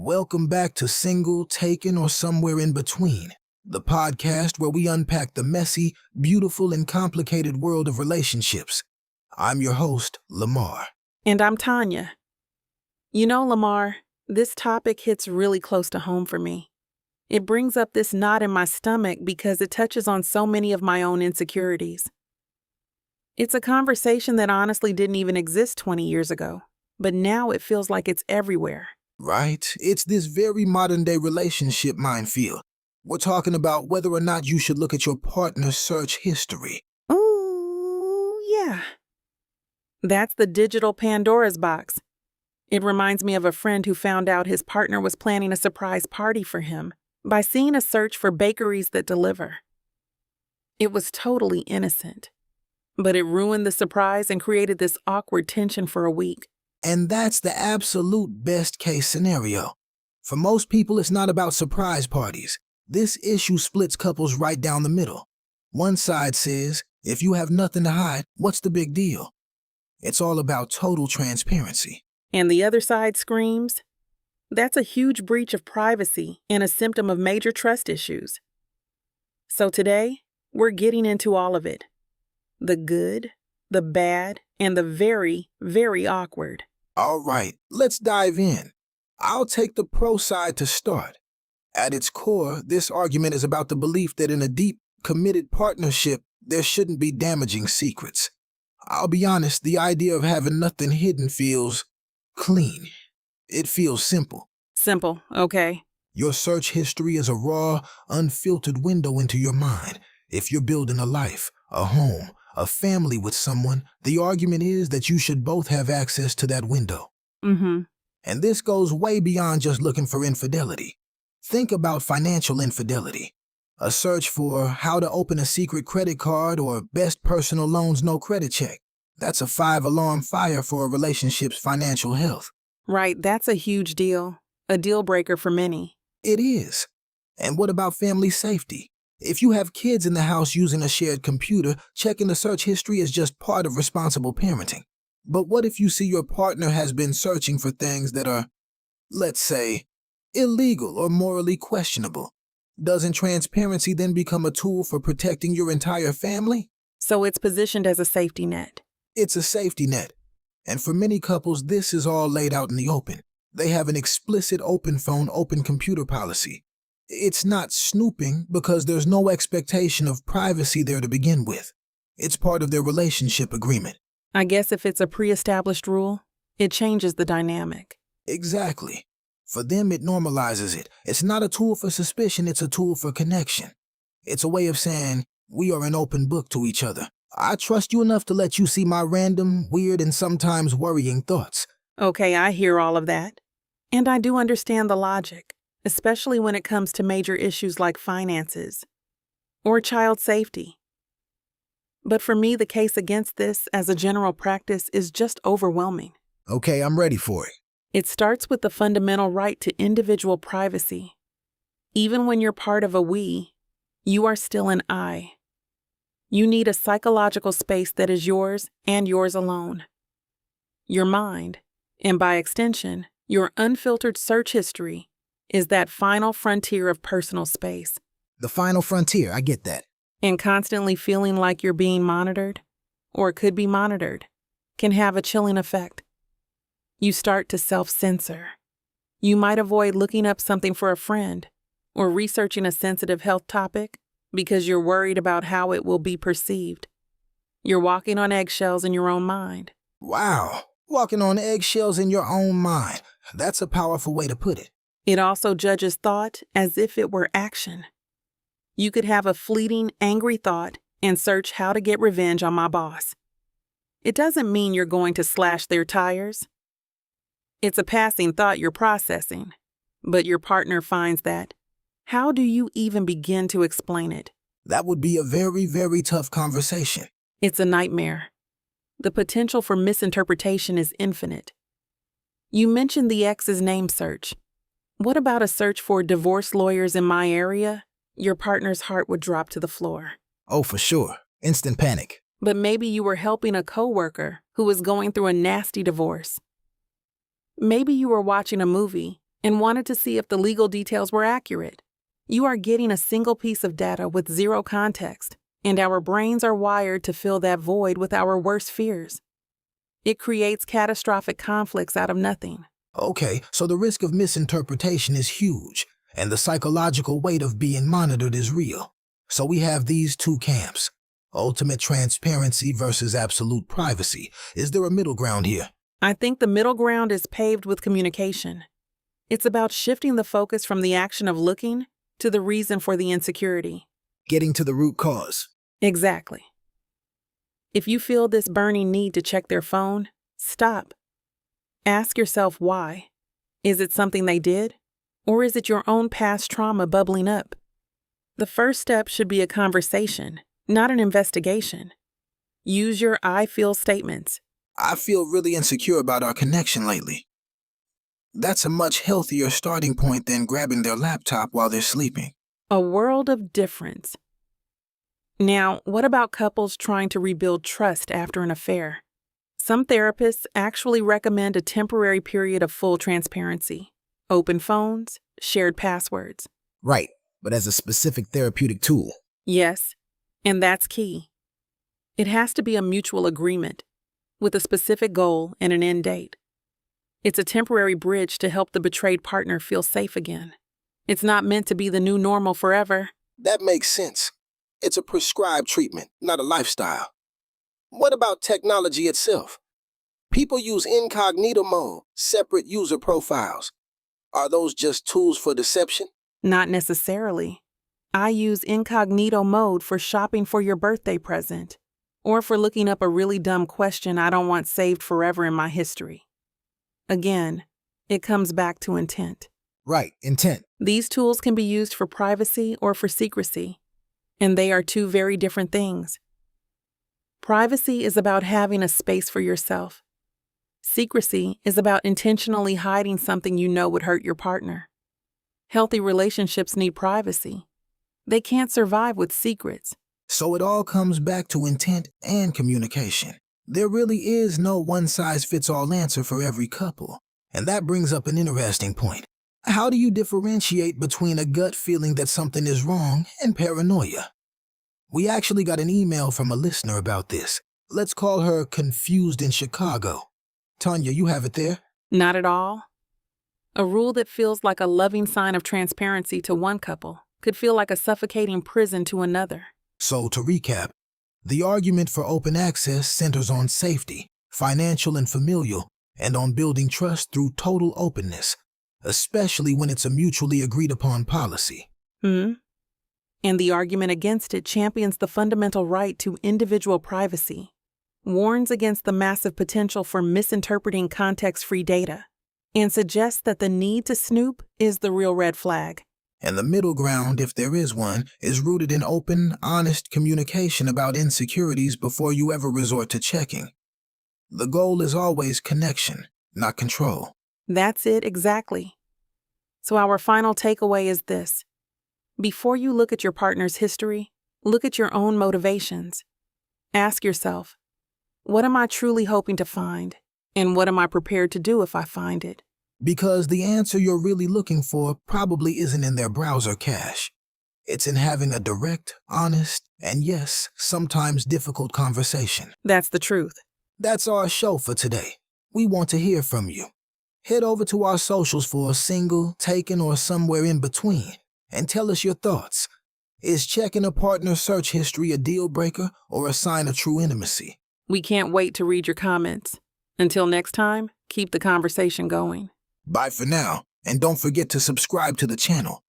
Welcome back to Single, Taken, or Somewhere in Between, the podcast where we unpack the messy, beautiful, and complicated world of relationships. I'm your host, Lamar. And I'm Tanya. You know, Lamar, this topic hits really close to home for me. It brings up this knot in my stomach because it touches on so many of my own insecurities. It's a conversation that honestly didn't even exist 20 years ago, but now it feels like it's everywhere. Right? It's this very modern-day relationship minefield. We're talking about whether or not you should look at your partner's search history. Ooh, yeah. That's the digital Pandora's box. It reminds me of a friend who found out his partner was planning a surprise party for him by seeing a search for bakeries that deliver. It was totally innocent, but it ruined the surprise and created this awkward tension for a week. And that's the absolute best-case scenario. For most people, it's not about surprise parties. This issue splits couples right down the middle. One side says, if you have nothing to hide, what's the big deal? It's all about total transparency. And the other side screams, that's a huge breach of privacy and a symptom of major trust issues. So today, we're getting into all of it. The good, the bad, and the very, very awkward. All right, let's dive in. I'll take the pro side to start. At its core, this argument is about the belief that in a deep, committed partnership, there shouldn't be damaging secrets. I'll be honest, the idea of having nothing hidden feels clean. It feels simple. Simple, okay. Your search history is a raw, unfiltered window into your mind. If you're building a life, a home, a family with someone, the argument is that you should both have access to that window. Mm-hmm. And this goes way beyond just looking for infidelity. Think about financial infidelity. A search for how to open a secret credit card or best personal loans no credit check. That's a 5-alarm fire for a relationship's financial health. Right, that's a huge deal. A deal breaker for many. It is. And what about family safety? If you have kids in the house using a shared computer, checking the search history is just part of responsible parenting. But what if you see your partner has been searching for things that are, let's say, illegal or morally questionable? Doesn't transparency then become a tool for protecting your entire family? So it's positioned as a safety net. It's a safety net. And for many couples, this is all laid out in the open. They have an explicit open phone, open computer policy. It's not snooping because there's no expectation of privacy there to begin with. It's part of their relationship agreement. I guess if it's a pre-established rule, it changes the dynamic. Exactly. For them, it normalizes it. It's not a tool for suspicion, it's a tool for connection. It's a way of saying, we are an open book to each other. I trust you enough to let you see my random, weird, and sometimes worrying thoughts. Okay, I hear all of that. And I do understand the logic, especially when it comes to major issues like finances or child safety. But for me, the case against this as a general practice is just overwhelming. Okay, I'm ready for it. It starts with the fundamental right to individual privacy. Even when you're part of a we, you are still an I. You need a psychological space that is yours and yours alone. Your mind, and by extension, your unfiltered search history, is that final frontier of personal space. The final frontier, I get that. And constantly feeling like you're being monitored, or could be monitored, can have a chilling effect. You start to self-censor. You might avoid looking up something for a friend or researching a sensitive health topic because you're worried about how it will be perceived. You're walking on eggshells in your own mind. Wow, walking on eggshells in your own mind. That's a powerful way to put it. It also judges thought as if it were action. You could have a fleeting, angry thought and search how to get revenge on my boss. It doesn't mean you're going to slash their tires. It's a passing thought you're processing, but your partner finds that. How do you even begin to explain it? That would be a very, very tough conversation. It's a nightmare. The potential for misinterpretation is infinite. You mentioned the ex's name search. What about a search for divorce lawyers in my area? Your partner's heart would drop to the floor. Oh, for sure. Instant panic. But maybe you were helping a coworker who was going through a nasty divorce. Maybe you were watching a movie and wanted to see if the legal details were accurate. You are getting a single piece of data with zero context, and our brains are wired to fill that void with our worst fears. It creates catastrophic conflicts out of nothing. Okay, so the risk of misinterpretation is huge, and the psychological weight of being monitored is real. So we have these two camps. Ultimate transparency versus absolute privacy. Is there a middle ground here? I think the middle ground is paved with communication. It's about shifting the focus from the action of looking to the reason for the insecurity. Getting to the root cause. Exactly. If you feel this burning need to check their phone, stop. Ask yourself why. Is it something they did? Or is it your own past trauma bubbling up? The first step should be a conversation, not an investigation. Use your I feel statements. I feel really insecure about our connection lately. That's a much healthier starting point than grabbing their laptop while they're sleeping. A world of difference. Now, what about couples trying to rebuild trust after an affair? Some therapists actually recommend a temporary period of full transparency. Open phones, shared passwords. Right, but as a specific therapeutic tool. Yes, and that's key. It has to be a mutual agreement, with a specific goal and an end date. It's a temporary bridge to help the betrayed partner feel safe again. It's not meant to be the new normal forever. That makes sense. It's a prescribed treatment, not a lifestyle. What about technology itself? People use incognito mode, separate user profiles. Are those just tools for deception? Not necessarily. I use incognito mode for shopping for your birthday present, or for looking up a really dumb question I don't want saved forever in my history. Again, it comes back to intent. Right, intent. These tools can be used for privacy or for secrecy, and they are two very different things. Privacy is about having a space for yourself. Secrecy is about intentionally hiding something you know would hurt your partner. Healthy relationships need privacy. They can't survive with secrets. So it all comes back to intent and communication. There really is no one-size-fits-all answer for every couple. And that brings up an interesting point. How do you differentiate between a gut feeling that something is wrong and paranoia? We actually got an email from a listener about this. Let's call her Confused in Chicago. Tanya, you have it there? Not at all. A rule that feels like a loving sign of transparency to one couple could feel like a suffocating prison to another. So to recap, the argument for open access centers on safety, financial and familial, and on building trust through total openness, especially when it's a mutually agreed upon policy. And the argument against it champions the fundamental right to individual privacy, warns against the massive potential for misinterpreting context-free data, and suggests that the need to snoop is the real red flag. And the middle ground, if there is one, is rooted in open, honest communication about insecurities before you ever resort to checking. The goal is always connection, not control. That's it exactly. So our final takeaway is this. Before you look at your partner's history, look at your own motivations. Ask yourself, what am I truly hoping to find? And what am I prepared to do if I find it? Because the answer you're really looking for probably isn't in their browser cache. It's in having a direct, honest, and yes, sometimes difficult conversation. That's the truth. That's our show for today. We want to hear from you. Head over to our socials for a single, taken, or somewhere in between, and tell us your thoughts. Is checking a partner's search history a deal breaker or a sign of true intimacy? We can't wait to read your comments. Until next time, keep the conversation going. Bye for now, and don't forget to subscribe to the channel.